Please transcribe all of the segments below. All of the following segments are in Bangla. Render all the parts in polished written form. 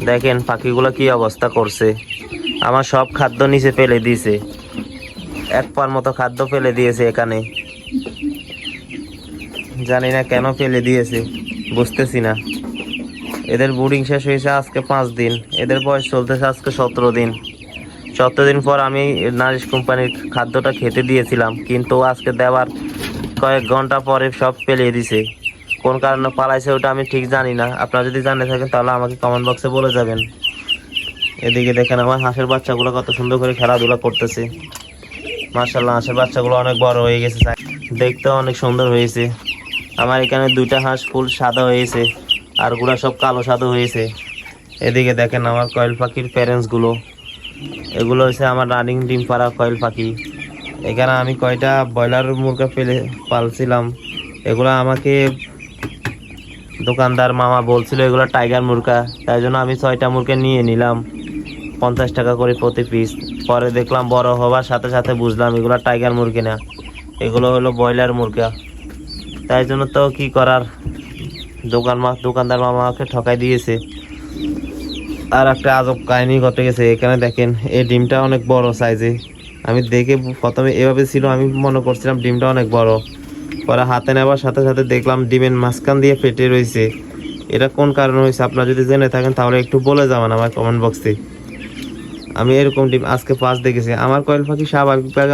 দেখেন পাখিগুলো কি অবস্থা করছে। আমার সব খাদ্য নিচে ফেলে দিয়েছে, এক পার মতো খাদ্য ফেলে দিয়েছে এখানে। জানি না কেন ফেলে দিয়েছে, বুঝতেছি না। এদের ব্রুডিং শেষ হয়েছে আজকে 5 দিন, এদের বয়স চলতেছে আজকে 17 দিন। 17 দিন পর আমি নারিশ কোম্পানির খাদ্যটা খেতে দিয়েছিলাম, কিন্তু আজকে দেওয়ার কয়েক ঘন্টা পরে সব ফেলে দিছে। কোন কারণে পালাইছে ওটা আমি ঠিক জানি না। আপনারা যদি জানে থাকেন তাহলে আমাকে কমেন্ট বক্সে বলে যাবেন। এদিকে দেখেন আমার হাঁসের বাচ্চাগুলো কত সুন্দর করে খেলাধুলা করতেছে। মাশাআল্লাহ, হাঁসের বাচ্চাগুলো অনেক বড় হয়ে গেছে, দেখতেও অনেক সুন্দর হয়েছে। আমার এখানে 2টা হাঁস ফুল সাদা হয়েছে, আর গুলা সব কালো সাদা হয়েছে। এদিকে দেখেন আমার কয়েল পাখির প্যারেন্টসগুলো, এগুলো হচ্ছে আমার রানিং ডিম পাড়া কয়েল পাখি। এখানে আমি কয়টা ব্রয়লার মুরগা পালছিলাম, এগুলো আমাকে দোকানদার মামা বলছিল এগুলো টাইগার মুরগা, তাই জন্য আমি 6টা মুরগা নিয়ে নিলাম 50 টাকা করে প্রতি পিস। পরে দেখলাম বড় হওয়ার সাথে সাথে বুঝলাম এগুলো টাইগার মুরগি না, এগুলো হলো ব্রয়লার মুরগা। তাই জন্য তো কি করার, দোকানদার মামা আমাকে ঠকাই দিয়েছে। আর একটা আজব কাহিনী ঘটে গেছে। এখানে দেখেন এই ডিমটা অনেক বড় সাইজে। আমি দেখে প্রথমে এভাবে ছিল, আমি মনে করছিলাম ডিমটা অনেক বড়। পরে হাতে নেওয়ার সাথে সাথে দেখলাম ডিমের মাঝখান দিয়ে ফেটে রয়েছে। এটা কোন কারণে হয়েছে আপনারা যদি জেনে থাকেন তাহলে একটু বলে যাবেন আমার কমেন্ট বক্সে। আমি এরকম ডিম আজকে ফার্স্ট দেখেছি। আমার কয়েল পাখি স্বাভাবিকভাবে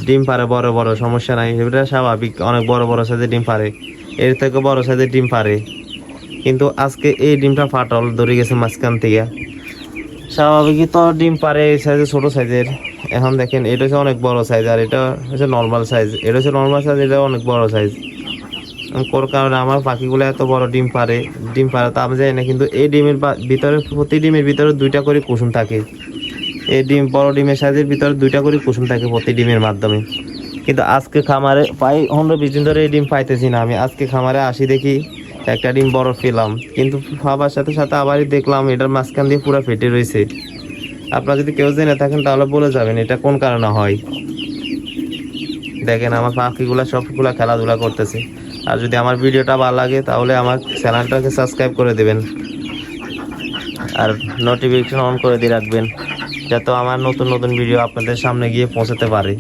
ডিম পারে, বড় বড়, সমস্যা নাই, এটা স্বাভাবিক, অনেক বড় বড় সাইজের ডিম পারে, এর থেকে বড় সাইজের ডিম পারে। কিন্তু আজকে এই ডিমটা ফাটল ধরে গেছে মাঝখান থেকে। স্বাভাবিকই তো ডিম পারে এই সাইজের, ছোট সাইজের। এখন দেখেন এটা হচ্ছে অনেক বড় সাইজ, আর এটা হচ্ছে নর্মাল সাইজ। এটা হচ্ছে নর্মাল সাইজ, এটা অনেক বড় সাইজ। কোন কারণে আমার পাখিগুলো এত বড় ডিম পারে তা আমি জানি না, কিন্তু এই ডিমের ভিতরে, প্রতি ডিমের ভিতরে 2টা করে কুসুম থাকে। এই ডিম, বড় ডিমের সাইজের ভিতরে 2টা করে কুসুম থাকে প্রতি ডিমের মাধ্যমে। কিন্তু আজকে খামারে প্রায় 15-20 দিন ধরে এই ডিম পাইতেছি না। আমি আজকে খামারে আসি দেখি একটা ডিম বড় পেলাম, কিন্তু খাবার সাথে সাথে আবারই দেখলাম এটার মাঝখান দিয়ে পুরো ফেটে রয়েছে। আপনারা যদি কেউ জেনে থাকেন তাহলে বলে যাবেন এটা কোন কারণে হয়। দেখেন আমার পাখিগুলা সবগুলা খেলাধুলা করতেছে। আর যদি আমার ভিডিওটা ভালো লাগে তাহলে আমার চ্যানেলটাকে সাবস্ক্রাইব করে দেবেন, আর নোটিফিকেশন অন করে দিয়ে রাখবেন, যাতে আমার নতুন নতুন ভিডিও আপনাদের সামনে গিয়ে পৌঁছাতে পারে।